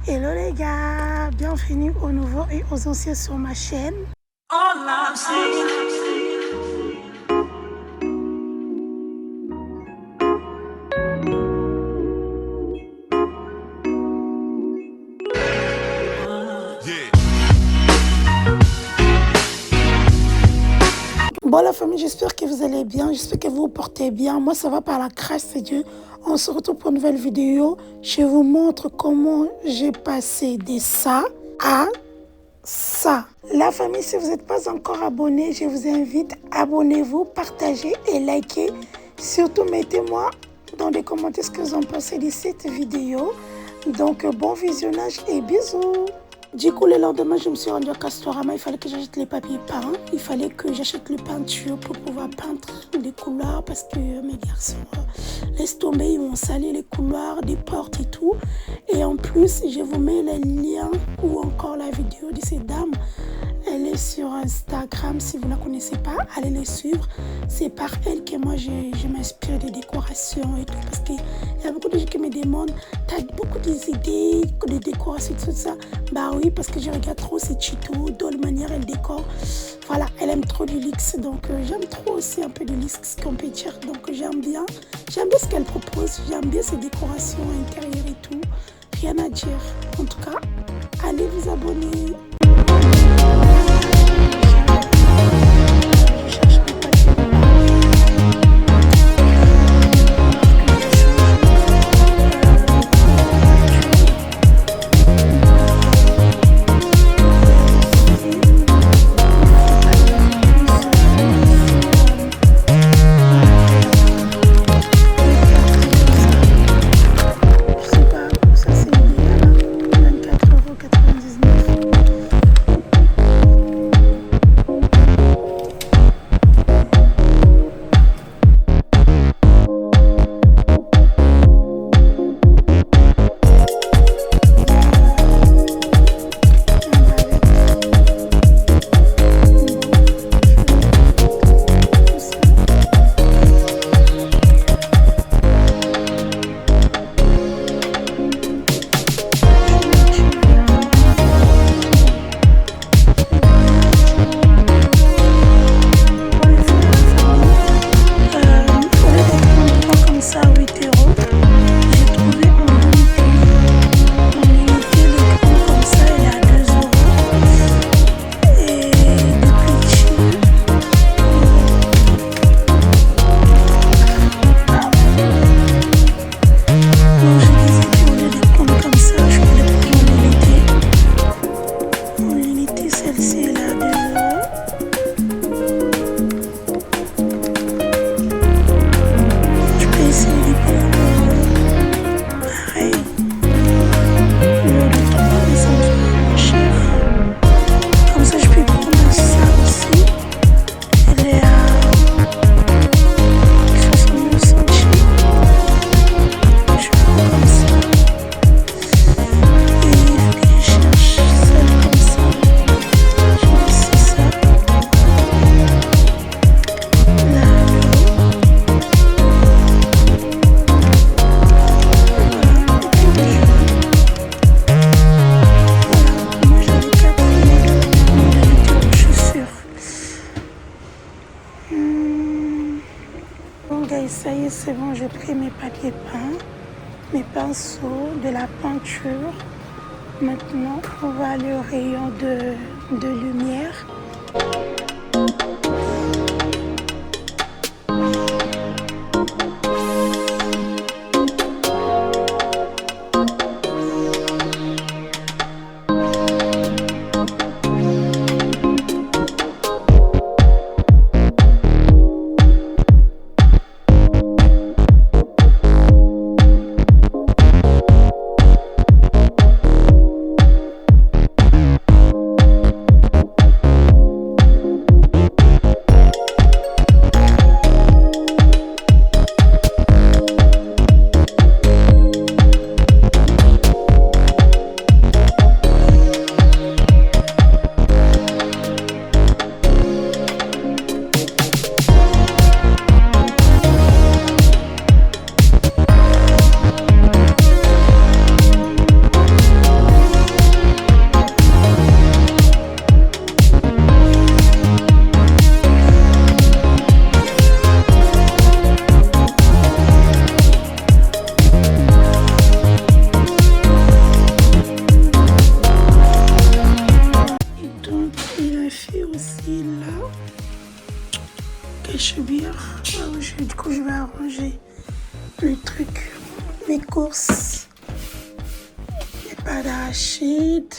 Hello les gars, bienvenue aux nouveaux et aux anciens sur ma chaîne. Bon la famille, j'espère que vous allez bien, j'espère que vous vous portez bien. Moi ça va par la grâce de Dieu. On se retrouve pour une nouvelle vidéo. Je vous montre comment j'ai passé de ça à ça. La famille, si vous n'êtes pas encore abonné, je vous invite, abonnez-vous, partagez et likez. Surtout mettez-moi dans les commentaires ce que vous en pensez de cette vidéo. Donc bon visionnage et bisous. Du coup, le lendemain, je me suis rendue à Castorama. Il fallait que j'achète les papiers peints. Il fallait que j'achète les peintures pour pouvoir peindre les couloirs parce que mes garçons laissent tomber. Ils vont salir les couloirs, des portes et tout. Et en plus, je vous mets le lien ou encore la vidéo de cette dame. Elle est sur Instagram. Si vous ne la connaissez pas, allez les suivre. C'est par elle que moi, je m'inspire des décorations et tout. Parce qu'il y a beaucoup de gens qui me demandent, tu as beaucoup d'idées de décoration et tout ça. Bah oui, parce que je regarde trop ces tutos, de la manière elle décore. Voilà, elle aime trop du luxe. Donc j'aime trop aussi un peu du luxe qu'on peut dire. Donc j'aime bien ce qu'elle propose. J'aime bien ses décorations intérieures et tout. Rien à dire. En tout cas, allez vous abonner. Ça y est, c'est bon, j'ai pris mes papiers peints, mes pinceaux, de la peinture. Maintenant, on va aller au rayon de lumière. pas d'arachide,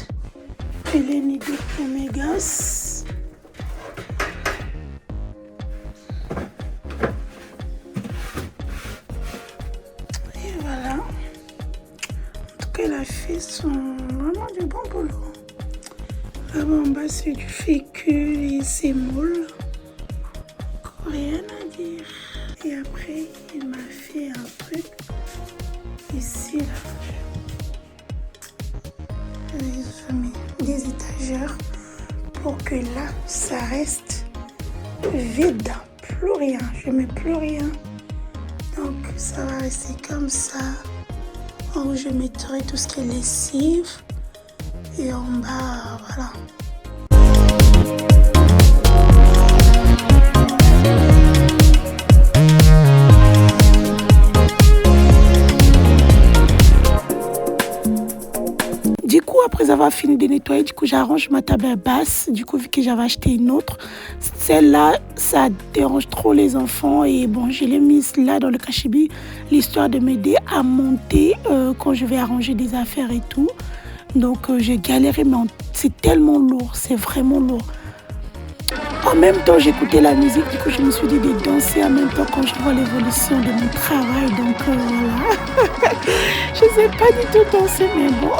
filet nidé omégas. Et voilà. En tout cas, les filles sont vraiment du bon boulot. Là-bas en bas, c'est du fécule et sémoule. Rien à dire. Et après, il m'a fait un truc ici, là. J'ai mis des étagères pour que là, ça reste vide. Plus rien. Je mets plus rien. Donc, ça va rester comme ça. En haut, je mettrai tout ce qui est lessive. Et en bas, voilà. Du coup, après avoir fini de nettoyer, du coup, j'arrange ma table basse. Du coup, vu que j'avais acheté une autre, celle-là, ça dérange trop les enfants. Et bon, je l'ai mise là dans le cachibi, l'histoire de m'aider à monter quand je vais arranger des affaires et tout. Donc, j'ai galéré, mais c'est tellement lourd, c'est vraiment lourd. En même temps, j'écoutais la musique, du coup, je me suis dit de danser en même temps quand je vois l'évolution de mon travail. Donc, voilà. Je ne sais pas du tout danser, mais bon.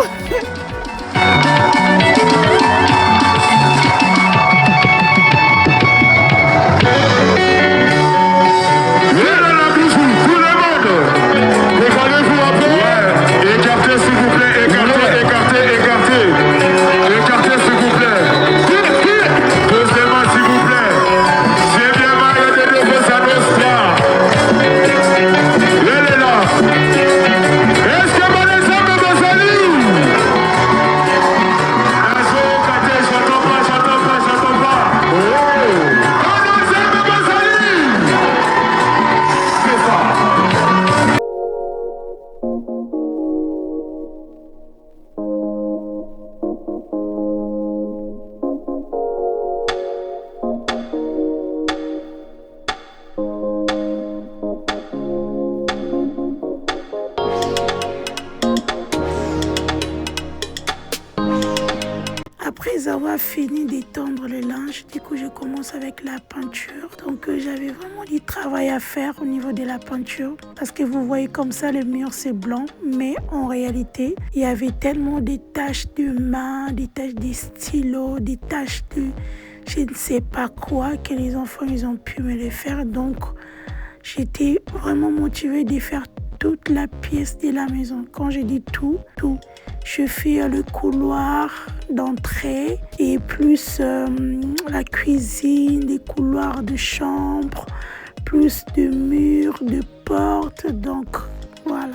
Après avoir fini d'étendre le linge, du coup je commence avec la peinture. Donc j'avais vraiment du travail à faire au niveau de la peinture. Parce que vous voyez comme ça le mur c'est blanc. Mais en réalité il y avait tellement de taches de main, des taches de stylo, des taches de je ne sais pas quoi que les enfants ils ont pu me les faire. Donc j'étais vraiment motivée de faire toute la pièce de la maison. Quand je dis tout, je fais le couloir d'entrée et plus la cuisine, des couloirs de chambre, plus de murs, de portes. Donc voilà.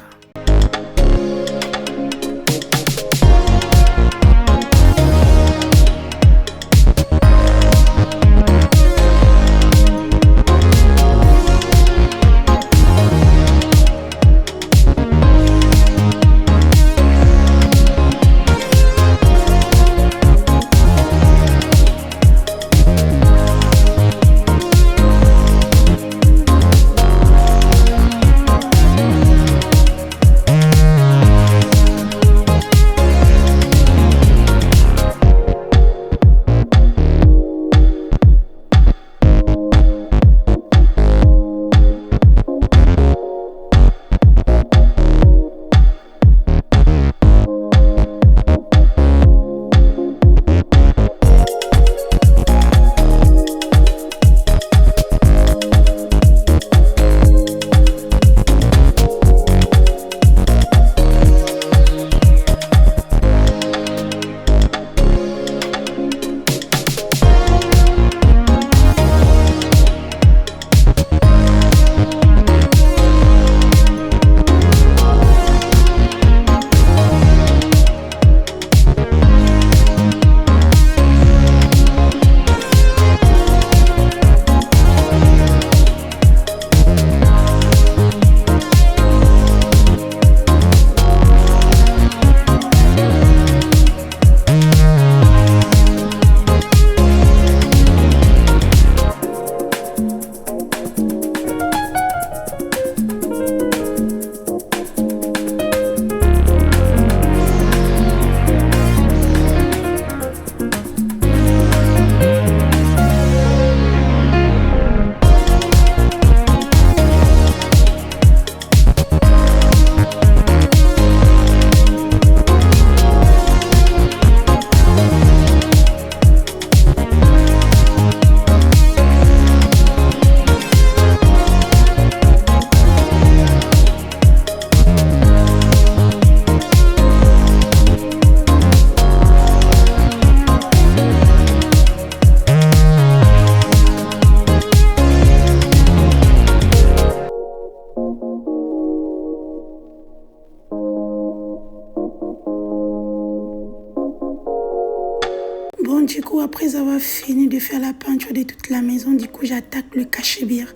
Bon, du coup, après avoir fini de faire la peinture de toute la maison, du coup, j'attaque le cachebire.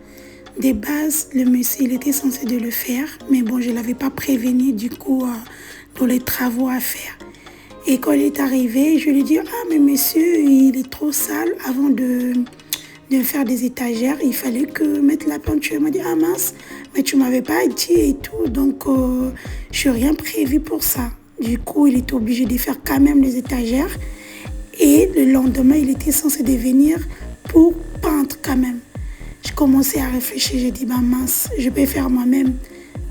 De base, le monsieur, il était censé de le faire, mais bon, je ne l'avais pas prévenu, du coup, dans les travaux à faire. Et quand il est arrivé, je lui ai dit, ah, mais monsieur, il est trop sale. Avant de faire des étagères, il fallait que mettre la peinture. Il m'a dit, ah mince, mais tu m'avais pas dit et tout, donc je n'ai rien prévu pour ça. Du coup, il était obligé de faire quand même les étagères. Et le lendemain, il était censé venir pour peindre quand même. Je commençais à réfléchir, j'ai dit, bah mince, je peux faire moi-même.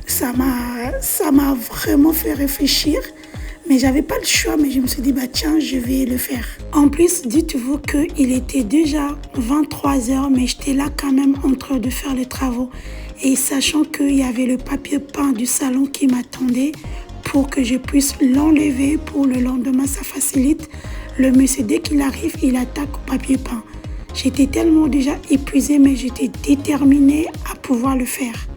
Ça m'a vraiment fait réfléchir. Mais j'avais pas le choix, mais je me suis dit, bah tiens, je vais le faire. En plus, dites-vous qu'il était déjà 23h, mais j'étais là quand même en train de faire les travaux. Et sachant qu'il y avait le papier peint du salon qui m'attendait pour que je puisse l'enlever pour le lendemain, ça facilite. Le monsieur, dès qu'il arrive, il attaque au papier peint. J'étais tellement déjà épuisée, mais j'étais déterminée à pouvoir le faire.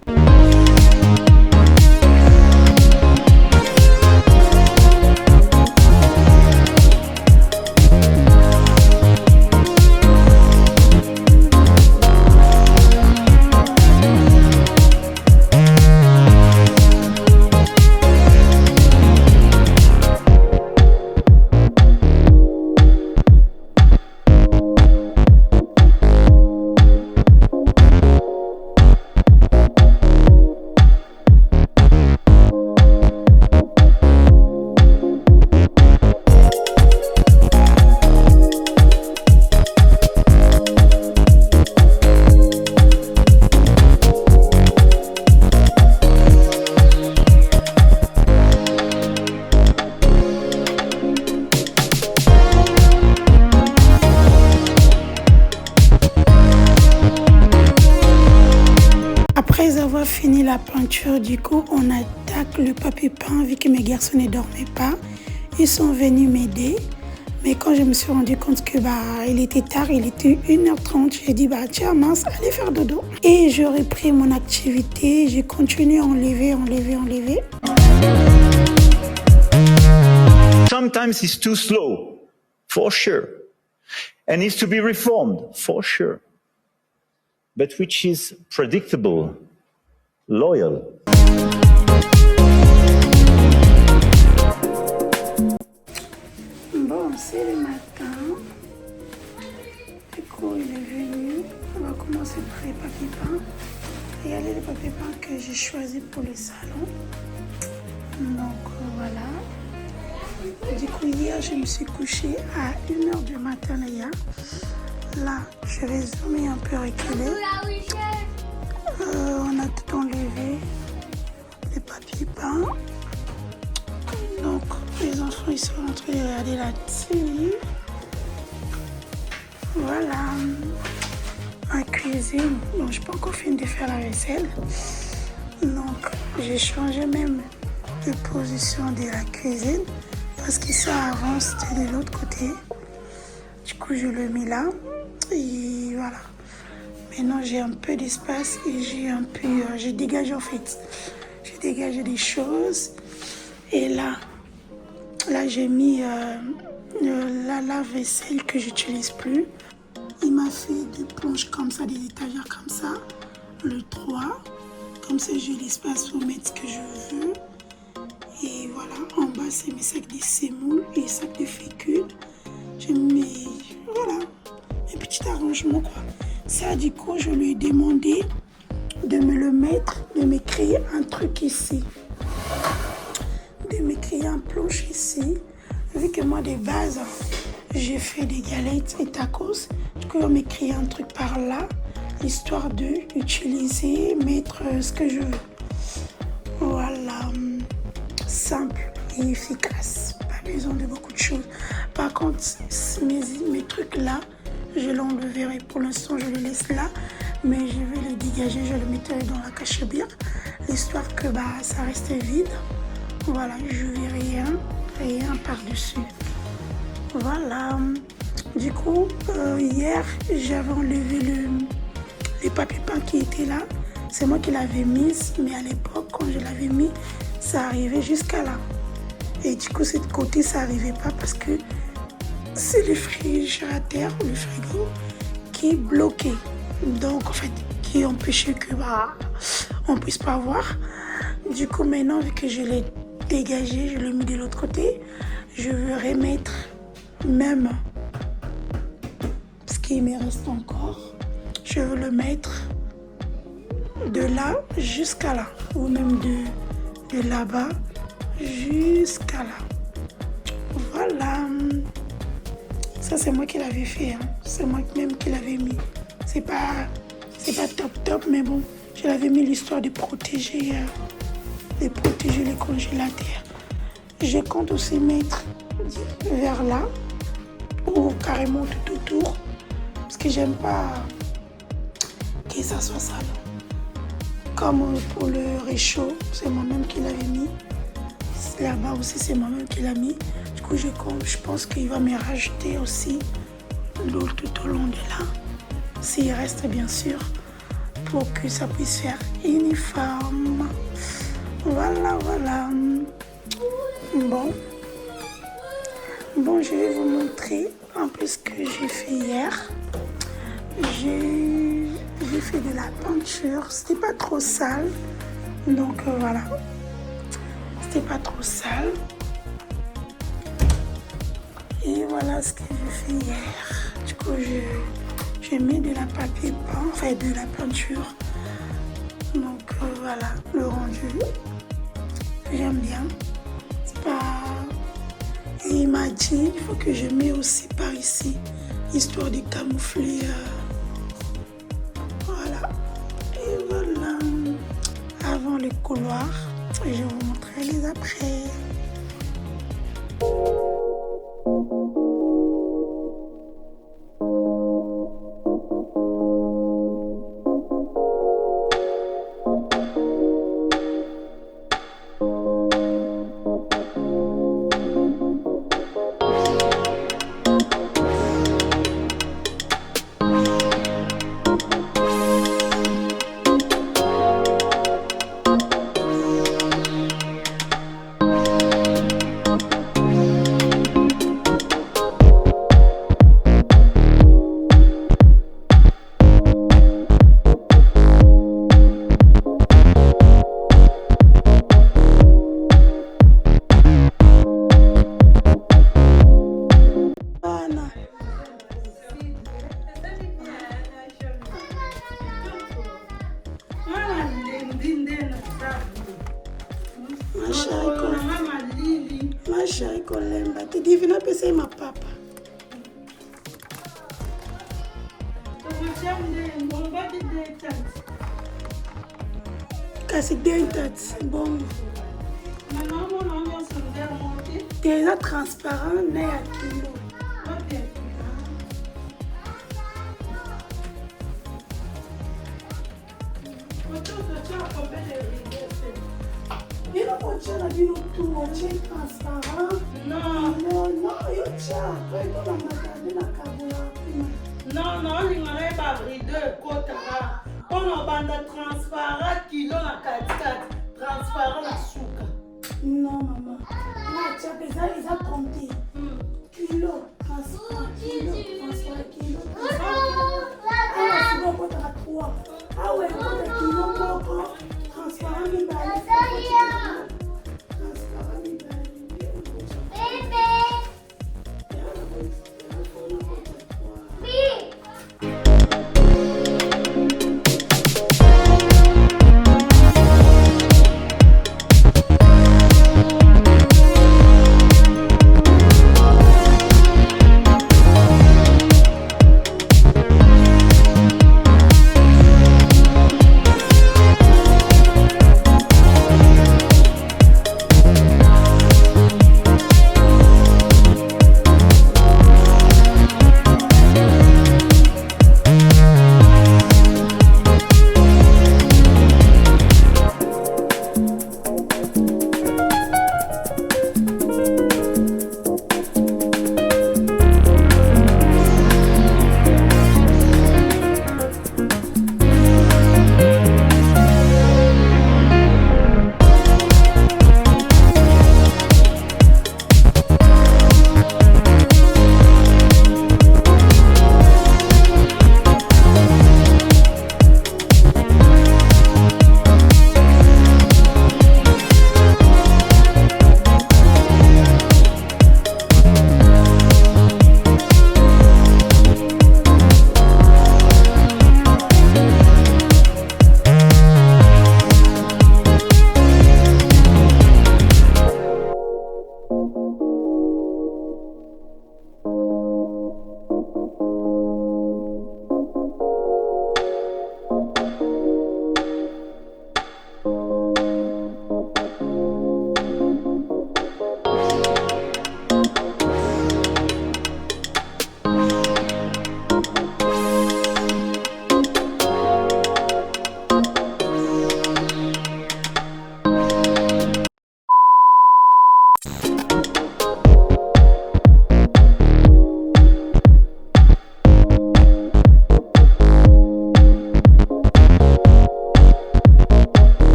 Après avoir fini la peinture, du coup, on attaque le papier peint vu que mes garçons ne dormaient pas. Ils sont venus m'aider. Mais quand je me suis rendu compte que il était tard, il était 1h30, j'ai dit tiens mince, allez faire dodo. Et j'ai repris mon activité, j'ai continué à enlever. Sometimes it's too slow, for sure. And needs to be reformed, for sure. But which is predictable, loyal. Bon, c'est le matin. Du coup, il est venu. On va commencer par les papiers peints. Regardez les papiers peints que j'ai choisis pour le salon. Donc voilà. Du coup, hier, je me suis couchée à 1h du matin, les gars. Là, je vais zoomer un peu reculer. On a tout enlevé, les papiers peints. Donc, les enfants, ils sont en train de regarder la télé. Voilà. Ma cuisine. Donc, je n'ai pas encore fini de faire la vaisselle. Donc, j'ai changé même de position de la cuisine. Parce que ça avance de l'autre côté. Du coup, je le mets là. Et voilà. Maintenant, j'ai un peu d'espace et j'ai dégagé en fait. J'ai dégagé des choses. Et là j'ai mis la lave-vaisselle que j'utilise plus. Il m'a fait des planches comme ça, des étagères comme ça. Le 3. Comme ça, j'ai l'espace pour mettre ce que je veux. Et voilà, en bas, c'est mes sacs de semoule et les sacs de fécule. J'ai mis, voilà, un petit arrangement quoi. Ça, du coup, je lui ai demandé de me le mettre, de me créer un truc ici. De me créer un planche ici. Vu que moi, de base, j'ai fait des galettes et tacos. Du coup, on m'a créé un truc par là, histoire d'utiliser, mettre ce que je veux. Voilà, simple et efficace. Pas besoin de beaucoup de choses. Par contre, mes trucs là, je l'enleverai. Pour l'instant, je le laisse là. Mais je vais le dégager, je le mettrai dans la cachebire. L'histoire que ça reste vide. Voilà, je vais rien par-dessus. Voilà. Du coup, hier, j'avais enlevé les papiers peints qui étaient là. C'est moi qui l'avais mis, mais à l'époque, quand je l'avais mis, ça arrivait jusqu'à là. Et du coup, cette côté, ça n'arrivait pas parce que c'est le réfrigérateur, le frigo qui est bloqué. Donc en fait, qui empêchait que on puisse pas voir. Du coup maintenant, vu que je l'ai dégagé, je l'ai mis de l'autre côté, je veux remettre même ce qui me reste encore. Je veux le mettre de là jusqu'à là, ou même de là-bas jusqu'à là. Voilà. Ça, c'est moi qui l'avais fait. Hein. C'est moi même qui l'avais mis. C'est pas top, mais bon, je l'avais mis l'histoire de protéger les congélateurs. Je compte aussi mettre vers là, ou carrément tout autour, parce que j'aime pas que ça soit sale. Comme pour le réchaud, c'est moi-même qui l'avais mis. Là-bas aussi, c'est moi-même qui l'a mis. Du coup, je pense qu'il va me rajouter aussi l'eau tout au long de là. S'il reste, bien sûr, pour que ça puisse faire uniforme. Voilà. Bon, je vais vous montrer un peu ce que j'ai fait hier. J'ai fait de la peinture. C'était pas trop sale. Donc, voilà. C'était pas trop sale. Et voilà ce que j'ai fait hier. Du coup, j'ai mis de la papier peint, enfin de la peinture. Donc voilà, le rendu. J'aime bien. C'est pas... Et il m'a dit, il faut que je mette aussi par ici, histoire de camoufler. Voilà. Et voilà. Avant le couloir, je vais vous montrer les après. Chérie Kolemba, tu divina pesa ma papa. Kasi dentat, bon. Déjà transparent, né à kilo. Transparent. Non, il n'y aurait pas de côté. On a bande transparent qui l'ont à 4 transparent la souka. Non, maman. Là, tu as déjà, ils ont compté. Kilo, transparent, kilo, transparent, kilo. Ah, c'est bon, on a 3. Ah ouais, on a kilo, transparent, il va aller.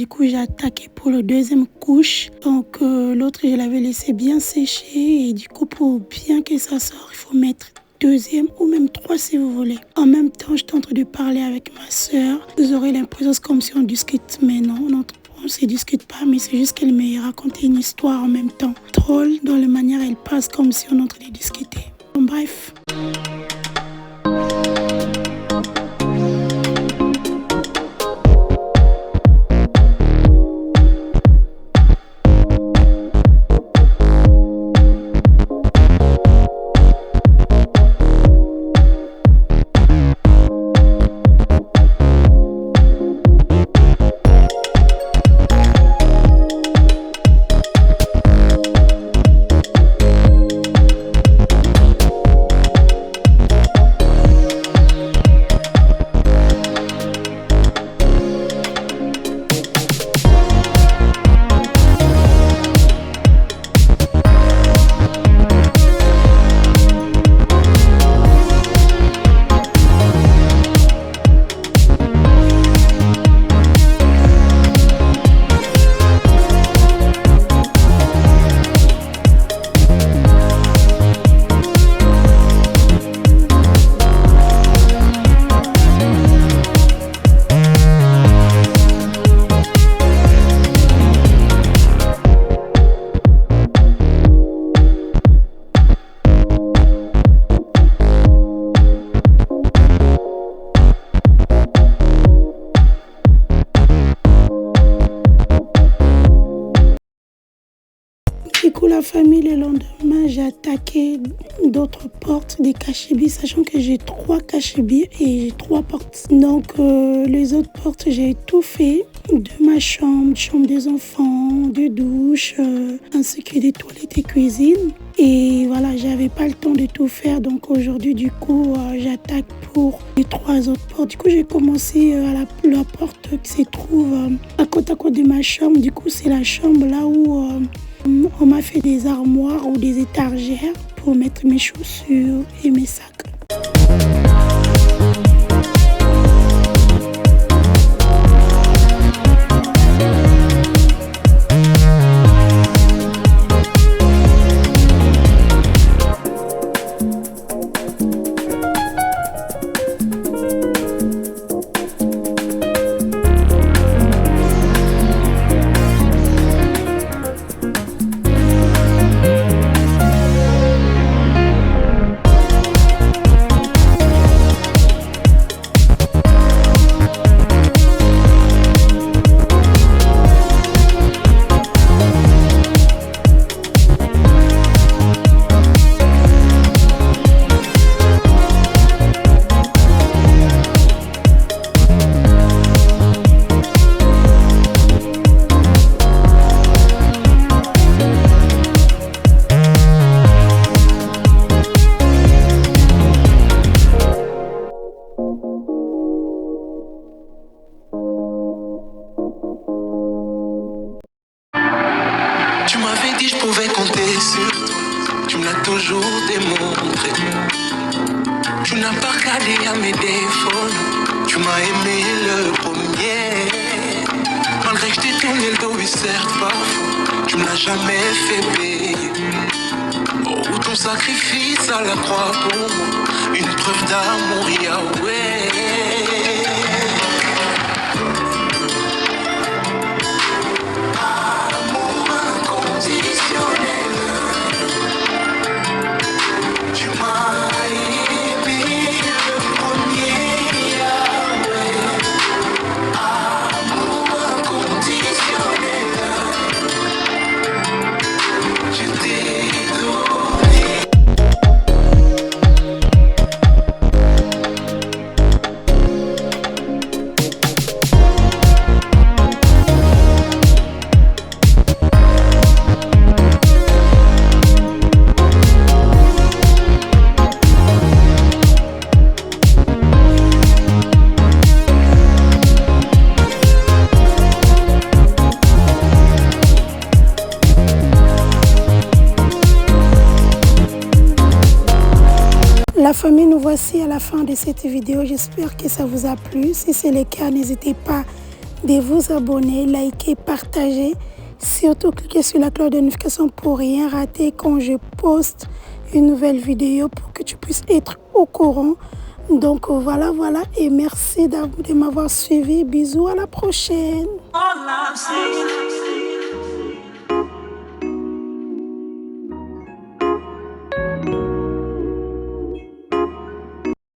du coup j'ai attaqué pour le deuxième couche. Donc l'autre je l'avais laissé bien sécher et du coup pour bien que ça sorte, il faut mettre deuxième ou même 3 si vous voulez. En même temps, je suis en train de parler avec ma soeur. Vous aurez l'impression comme si on discute, mais non, on ne se discute pas, mais c'est juste qu'elle me racontait une histoire en même temps. Drôle dans la manière elle passe comme si on est en train de discuter. Bon, bref. Du coup, la famille, le lendemain, j'ai attaqué d'autres portes des cachibis, sachant que j'ai 3 cachibis et 3 portes. Donc, les autres portes, j'ai tout fait de ma chambre des enfants, de douche, ainsi que des toilettes et cuisine. Et voilà, j'avais pas le temps de tout faire. Donc, aujourd'hui, du coup, j'attaque pour les 3 autres portes. Du coup, j'ai commencé à la porte qui se trouve à côte de ma chambre. Du coup, c'est la chambre là où on m'a fait des armoires ou des étagères pour mettre mes chaussures et mes sacs. Tu m'avais dit je pouvais compter sur toi, tu me l'as toujours démontré. Tu n'as pas regardé à mes défauts, tu m'as aimé le premier. Malgré que je t'ai tourné le dos, oui certes parfois, tu me l'as jamais fait payer. Oh, ton sacrifice à la croix pour moi, une preuve d'amour, Yahweh. La famille, nous voici à la fin de cette vidéo. J'espère que ça vous a plu. Si c'est le cas, n'hésitez pas de vous abonner, liker, partager. Surtout, cliquez sur la cloche de notification pour rien rater quand je poste une nouvelle vidéo pour que tu puisses être au courant. Donc voilà, et merci de m'avoir suivi. Bisous, à la prochaine.